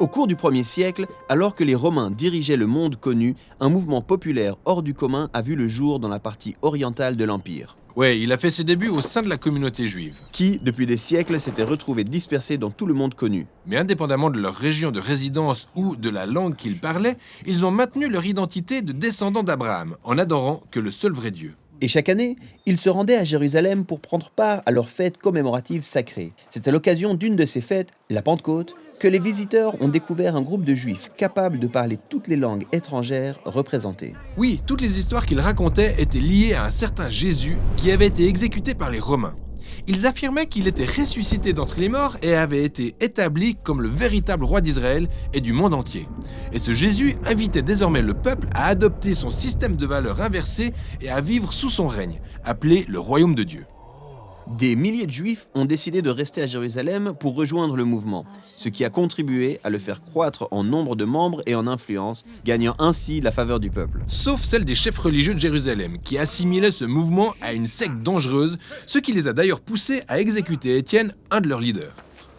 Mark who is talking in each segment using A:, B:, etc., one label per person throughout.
A: Au cours du 1er siècle, alors que les Romains dirigeaient le monde connu, un mouvement populaire hors du commun a vu le jour dans la partie orientale de l'Empire,
B: Ouais, il a fait ses débuts au sein de la communauté juive.
A: qui, depuis des siècles, s'était retrouvé dispersé dans tout le monde connu.
B: Mais indépendamment de leur région de résidence ou de la langue qu'ils parlaient, ils ont maintenu leur identité de descendants d'Abraham, en adorant que le seul vrai Dieu.
A: Et chaque année, ils se rendaient à Jérusalem pour prendre part à leurs fêtes commémoratives sacrées. C'est à l'occasion d'une de ces fêtes, la Pentecôte, que les visiteurs ont découvert un groupe de juifs capables de parler toutes les langues étrangères représentées.
B: Oui, toutes les histoires qu'ils racontaient étaient liées à un certain Jésus qui avait été exécuté par les Romains. Ils affirmaient qu'il était ressuscité d'entre les morts et avait été établi comme le véritable roi d'Israël et du monde entier. Et ce Jésus invitait désormais le peuple à adopter son système de valeurs inversé et à vivre sous son règne, appelé le royaume de Dieu.
A: Des milliers de juifs ont décidé de rester à Jérusalem pour rejoindre le mouvement, ce qui a contribué à le faire croître en nombre de membres et en influence, gagnant ainsi la faveur du peuple.
B: Sauf celle des chefs religieux de Jérusalem, qui assimilaient ce mouvement à une secte dangereuse, ce qui les a d'ailleurs poussés à exécuter Étienne, un de leurs leaders.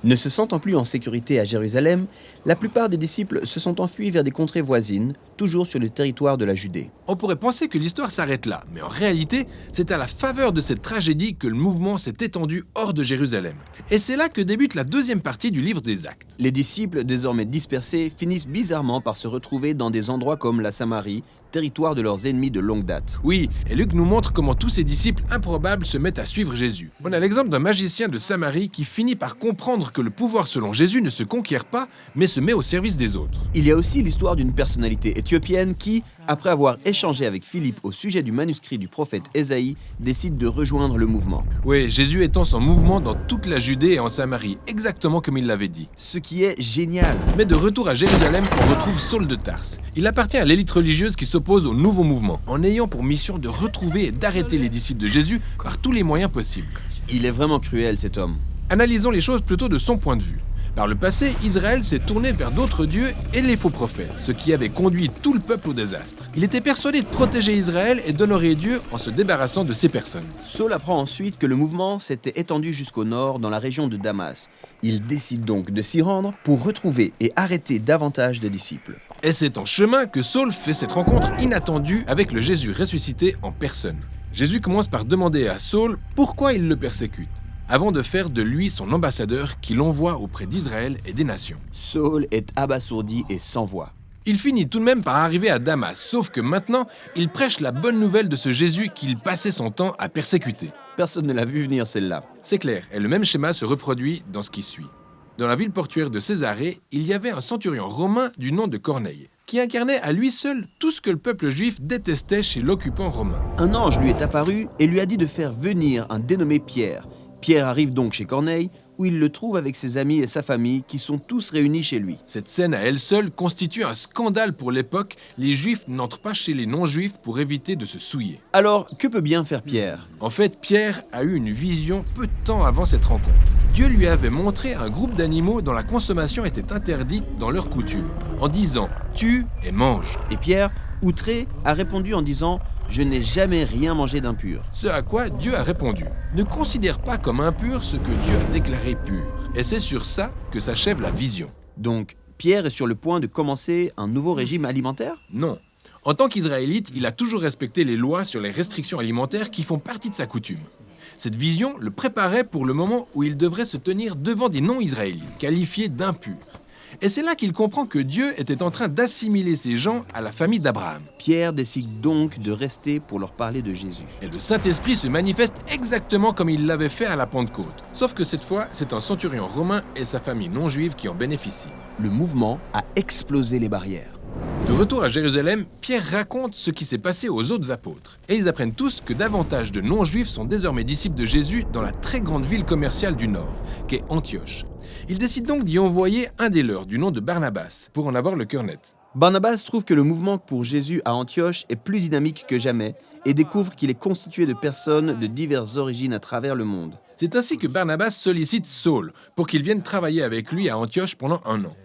A: Ne se sentant plus en sécurité à Jérusalem, la plupart des disciples se sont enfuis vers des contrées voisines, toujours sur le territoire de la Judée.
B: On pourrait penser que l'histoire s'arrête là, mais en réalité, c'est à la faveur de cette tragédie que le mouvement s'est étendu hors de Jérusalem. Et c'est là que débute la deuxième partie du livre des Actes.
A: Les disciples, désormais dispersés, finissent bizarrement par se retrouver dans des endroits comme la Samarie, territoire de leurs ennemis de longue date.
B: Oui, et Luc nous montre comment tous ces disciples improbables se mettent à suivre Jésus. On a l'exemple d'un magicien de Samarie qui finit par comprendre que le pouvoir selon Jésus ne se conquiert pas, mais se met au service des autres.
A: Il y a aussi l'histoire d'une personnalité éthiopienne qui, après avoir échangé avec Philippe au sujet du manuscrit du prophète Ésaïe, décide de rejoindre le mouvement.
B: Oui, Jésus étend son mouvement dans toute la Judée et en Samarie, exactement comme il l'avait dit.
A: Ce qui est génial.
B: Mais de retour à Jérusalem, on retrouve Saul de Tarse. Il appartient à l'élite religieuse qui s'oppose au nouveau mouvement, en ayant pour mission de retrouver et d'arrêter les disciples de Jésus par tous les moyens possibles.
A: Il est vraiment cruel, cet homme.
B: Analysons les choses plutôt de son point de vue. Par le passé, Israël s'est tourné vers d'autres dieux et les faux prophètes, ce qui avait conduit tout le peuple au désastre. Il était persuadé de protéger Israël et d'honorer Dieu en se débarrassant de ces personnes.
A: Saul apprend ensuite que le mouvement s'était étendu jusqu'au nord, dans la région de Damas. Il décide donc de s'y rendre pour retrouver et arrêter davantage de disciples.
B: Et c'est en chemin que Saul fait cette rencontre inattendue avec le Jésus ressuscité en personne. Jésus commence par demander à Saul pourquoi il le persécute, avant de faire de lui son ambassadeur qui l'envoie auprès d'Israël et des nations.
A: Saul est abasourdi et sans voix.
B: Il finit tout de même par arriver à Damas, sauf que maintenant, il prêche la bonne nouvelle de ce Jésus qu'il passait son temps à persécuter.
A: Personne ne l'a vu venir celle-là.
B: C'est clair, et le même schéma se reproduit dans ce qui suit. Dans la ville portuaire de Césarée, il y avait un centurion romain du nom de Corneille, qui incarnait à lui seul tout ce que le peuple juif détestait chez l'occupant romain.
A: Un ange lui est apparu et lui a dit de faire venir un dénommé Pierre. Pierre arrive donc chez Corneille, où il le trouve avec ses amis et sa famille, qui sont tous réunis chez lui.
B: Cette scène à elle seule constitue un scandale pour l'époque. Les juifs n'entrent pas chez les non-juifs pour éviter de se souiller.
A: Alors, que peut bien faire Pierre ?
B: En fait, Pierre a eu une vision peu de temps avant cette rencontre. Dieu lui avait montré un groupe d'animaux dont la consommation était interdite dans leurs coutumes, en disant « tue et mange ».
A: Et Pierre, outré, a répondu en disant « Je n'ai jamais rien mangé d'impur ».
B: Ce à quoi Dieu a répondu « Ne considère pas comme impur ce que Dieu a déclaré pur ». Et c'est sur ça que s'achève la vision.
A: Donc, Pierre est sur le point de commencer un nouveau régime alimentaire ?
B: Non. En tant qu'Israélite, il a toujours respecté les lois sur les restrictions alimentaires qui font partie de sa coutume. Cette vision le préparait pour le moment où il devrait se tenir devant des non-israélites, qualifiés d'impurs. Et c'est là qu'il comprend que Dieu était en train d'assimiler ces gens à la famille d'Abraham.
A: Pierre décide donc de rester pour leur parler de Jésus.
B: Et le Saint-Esprit se manifeste exactement comme il l'avait fait à la Pentecôte. Sauf que cette fois, c'est un centurion romain et sa famille non juive qui en bénéficient.
A: Le mouvement a explosé les barrières.
B: De retour à Jérusalem, Pierre raconte ce qui s'est passé aux autres apôtres. Et ils apprennent tous que davantage de non-juifs sont désormais disciples de Jésus dans la très grande ville commerciale du Nord, qu'est Antioche. Ils décident donc d'y envoyer un des leurs, du nom de Barnabas, pour en avoir le cœur net.
A: Barnabas trouve que le mouvement pour Jésus à Antioche est plus dynamique que jamais et découvre qu'il est constitué de personnes de diverses origines à travers le monde.
B: C'est ainsi que Barnabas sollicite Saul pour qu'il vienne travailler avec lui à Antioche pendant 1 an.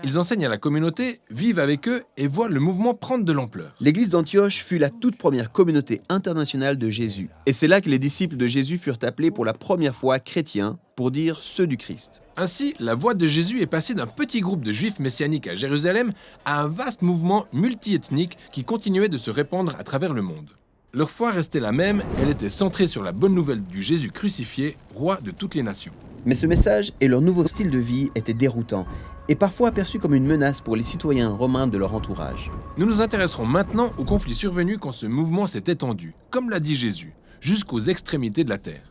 B: Ils enseignent à la communauté, vivent avec eux et voient le mouvement prendre de l'ampleur.
A: L'église d'Antioche fut la toute première communauté internationale de Jésus. Et c'est là que les disciples de Jésus furent appelés pour la première fois chrétiens, pour dire ceux du Christ.
B: Ainsi, la voix de Jésus est passée d'un petit groupe de juifs messianiques à Jérusalem à un vaste mouvement multiethnique qui continuait de se répandre à travers le monde. Leur foi restait la même, elle était centrée sur la bonne nouvelle du Jésus crucifié, roi de toutes les nations.
A: Mais ce message et leur nouveau style de vie étaient déroutants et parfois perçus comme une menace pour les citoyens romains de leur entourage.
B: Nous nous intéresserons maintenant au conflit survenu quand ce mouvement s'est étendu, comme l'a dit Jésus, jusqu'aux extrémités de la terre.